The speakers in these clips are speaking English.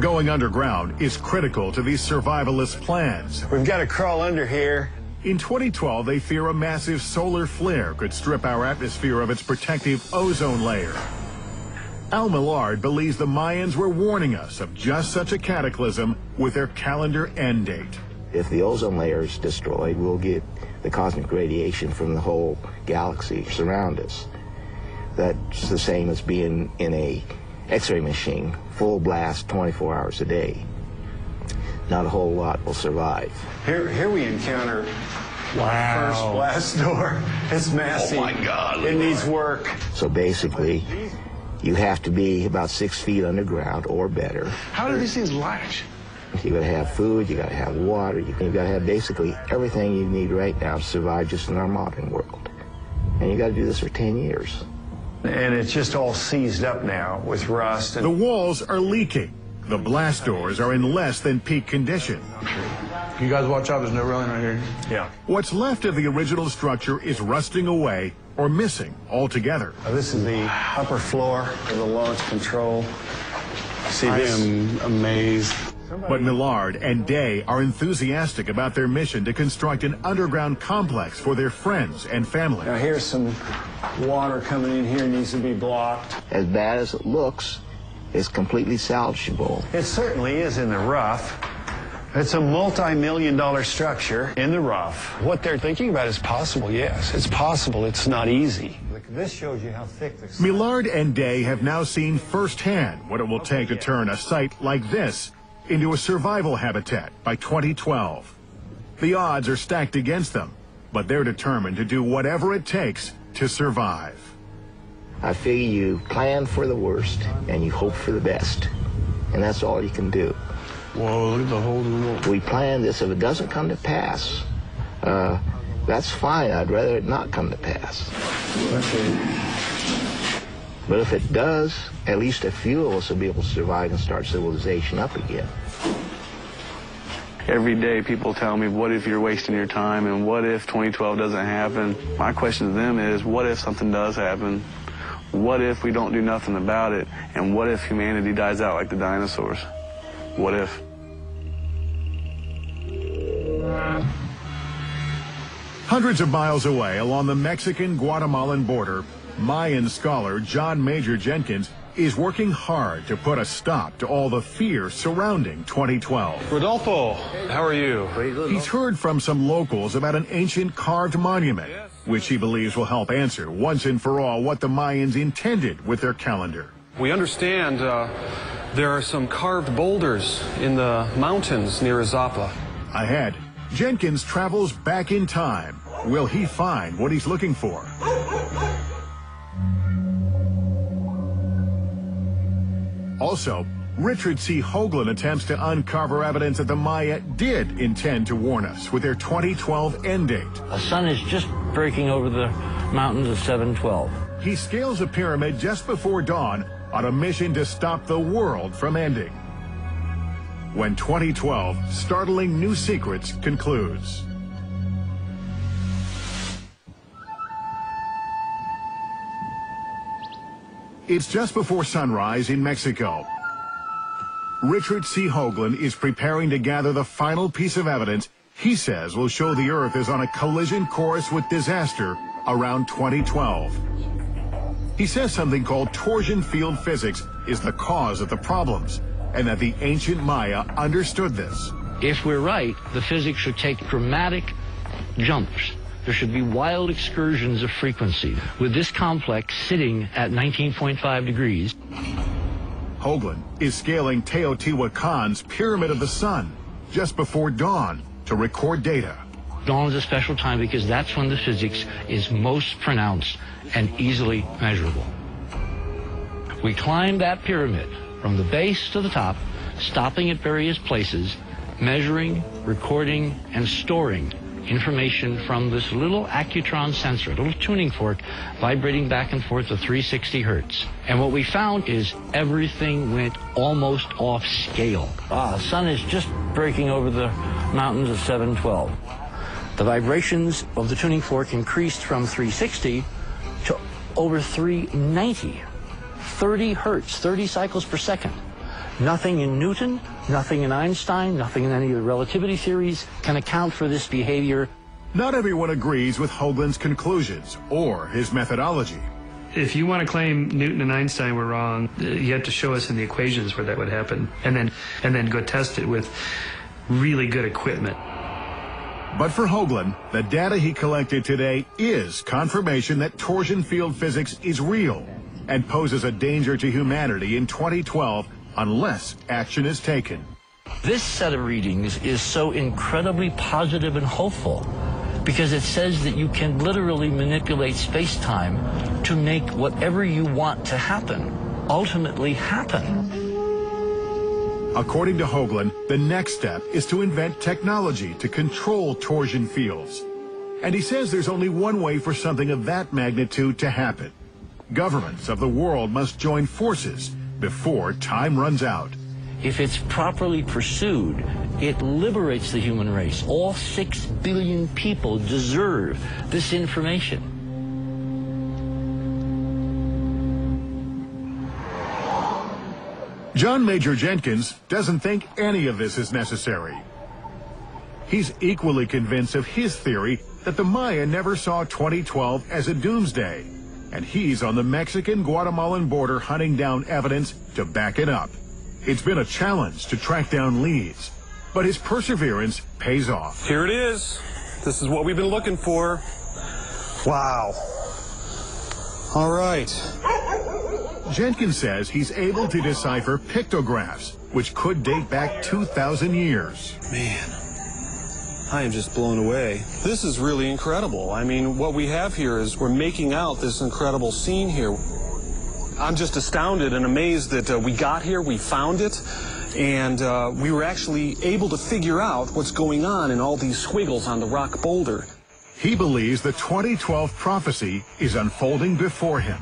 Going underground is critical to these survivalist plans. We've got to crawl under here. In 2012, they fear a massive solar flare could strip our atmosphere of its protective ozone layer. Al Millard believes the Mayans were warning us of just such a cataclysm with their calendar end date. If the ozone layer is destroyed, we'll get the cosmic radiation from the whole galaxy surround us. That's the same as being in a X-ray machine, full blast 24 hours a day. Not a whole lot will survive. Here we encounter our first blast door. It's massive. Oh my God. It needs work. So basically, you have to be about 6 feet underground or better. How do these things latch? You gotta have food, you gotta have water, you gotta have basically everything you need right now to survive just in our modern world. And you gotta do this for 10 years. And it's just all seized up now with rust. The walls are leaking. The blast doors are in less than peak condition. You guys watch out, there's no railing right here. Yeah. What's left of the original structure is rusting away or missing altogether. This is the upper floor of the launch control. See I this? am amazed. But Millard and Day are enthusiastic about their mission to construct an underground complex for their friends and family. Now here's some water coming in here, needs to be blocked. As bad as it looks, it's completely salvageable. It certainly is in the rough. It's a multi-million-dollar structure in the rough. What they're thinking about is possible, yes. It's possible, it's not easy. This shows you how thick this is. Millard and Day have now seen firsthand what it will take to turn a site like this into a survival habitat by 2012. The odds are stacked against them, but they're determined to do whatever it takes to survive. I figure you plan for the worst and you hope for the best. And that's all you can do. Whoa, look at the hole in the wall. We plan this. If it doesn't come to pass, that's fine. I'd rather it not come to pass. But if it does, at least a few of us will be able to survive and start civilization up again. Every day people tell me, what if you're wasting your time, and what if 2012 doesn't happen? My question to them is, what if something does happen? What if we don't do nothing about it? And what if humanity dies out like the dinosaurs? What if? Hundreds of miles away along the Mexican-Guatemalan border, Mayan scholar John Major Jenkins is working hard to put a stop to all the fear surrounding 2012. Rodolfo, how are you? He's heard from some locals about an ancient carved monument, which he believes will help answer once and for all what the Mayans intended with their calendar. We understand there are some carved boulders in the mountains near Azapa. Ahead, Jenkins travels back in time. Will he find what he's looking for? Also, Richard C. Hoagland attempts to uncover evidence that the Maya did intend to warn us with their 2012 end date. The sun is just breaking over the mountains of 712. He scales a pyramid just before dawn on a mission to stop the world from ending. When 2012, Startling New Secrets concludes. It's just before sunrise in Mexico. Richard C. Hoagland is preparing to gather the final piece of evidence he says will show the Earth is on a collision course with disaster around 2012. He says something called torsion field physics is the cause of the problems, and that the ancient Maya understood this. If we're right, the physics should take dramatic jumps. There should be wild excursions of frequency, with this complex sitting at 19.5 degrees. Hoagland is scaling Teotihuacan's Pyramid of the Sun just before dawn to record data. Dawn is a special time because that's when the physics is most pronounced and easily measurable. We climb that pyramid from the base to the top, stopping at various places, measuring, recording, and storing information from this little accutron sensor, a little tuning fork, vibrating back and forth at 360 hertz. And what we found is everything went almost off scale. The sun is just breaking over the mountains of 712. The vibrations of the tuning fork increased from 360 to over 390. 30 hertz, 30 cycles per second. Nothing in Newton, nothing in Einstein, nothing in any of the relativity theories can account for this behavior. Not everyone agrees with Hoagland's conclusions or his methodology. If you want to claim Newton and Einstein were wrong, you have to show us in the equations where that would happen, and then go test it with really good equipment. But for Hoagland, the data he collected today is confirmation that torsion field physics is real and poses a danger to humanity in 2012 unless action is taken. This set of readings is so incredibly positive and hopeful because it says that you can literally manipulate space-time to make whatever you want to happen ultimately happen. According to Hoagland, the next step is to invent technology to control torsion fields. And he says there's only one way for something of that magnitude to happen. Governments of the world must join forces before time runs out. If it's properly pursued, it liberates the human race. All 6 billion people deserve this information. John Major Jenkins doesn't think any of this is necessary. He's equally convinced of his theory that the Maya never saw 2012 as a doomsday, and he's on the Mexican-Guatemalan border hunting down evidence to back it up. It's been a challenge to track down leads, but his perseverance pays off. Here it is. This is what we've been looking for. Wow. All right. Jenkins says he's able to decipher pictographs, which could date back 2,000 years. Man, I am just blown away. This is really incredible. I mean, what we have here is we're making out this incredible scene here. I'm just astounded and amazed that we got here, we found it, and we were actually able to figure out what's going on in all these squiggles on the rock boulder. He believes the 2012 prophecy is unfolding before him.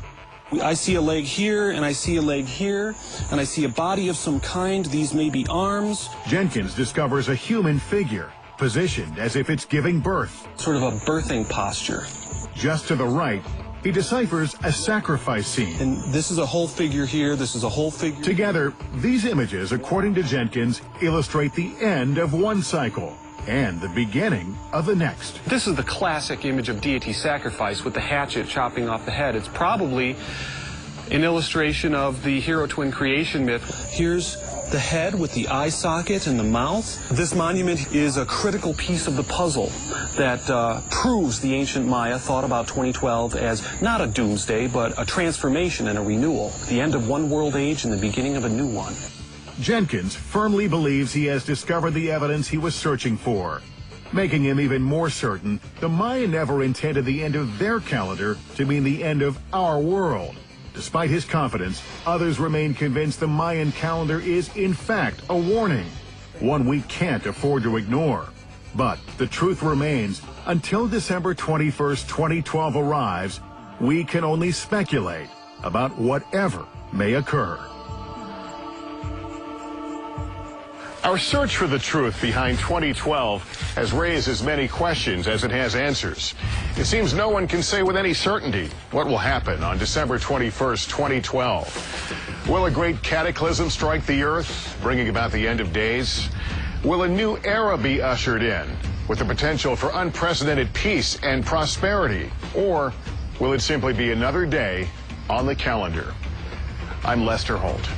I see a leg here, and I see a leg here, and I see a body of some kind. These may be arms. Jenkins discovers a human figure, positioned as if it's giving birth. Sort of a birthing posture. Just to the right, he deciphers a sacrifice scene. And this is a whole figure here, this is a whole figure. Together, these images, according to Jenkins, illustrate the end of one cycle and the beginning of the next. This is the classic image of deity sacrifice with the hatchet chopping off the head. It's probably an illustration of the hero twin creation myth. Here's the head with the eye socket and the mouth. This monument is a critical piece of the puzzle that proves the ancient Maya thought about 2012 as not a doomsday, but a transformation and a renewal, the end of one world age and the beginning of a new one. Jenkins firmly believes he has discovered the evidence he was searching for, making him even more certain the Maya never intended the end of their calendar to mean the end of our world. Despite his confidence, others remain convinced the Mayan calendar is, in fact, a warning, one we can't afford to ignore. But the truth remains, until December 21st, 2012 arrives, we can only speculate about whatever may occur. Our search for the truth behind 2012 has raised as many questions as it has answers. It seems no one can say with any certainty what will happen on December 21st, 2012. Will a great cataclysm strike the earth, bringing about the end of days? Will a new era be ushered in, with the potential for unprecedented peace and prosperity? Or will it simply be another day on the calendar? I'm Lester Holt.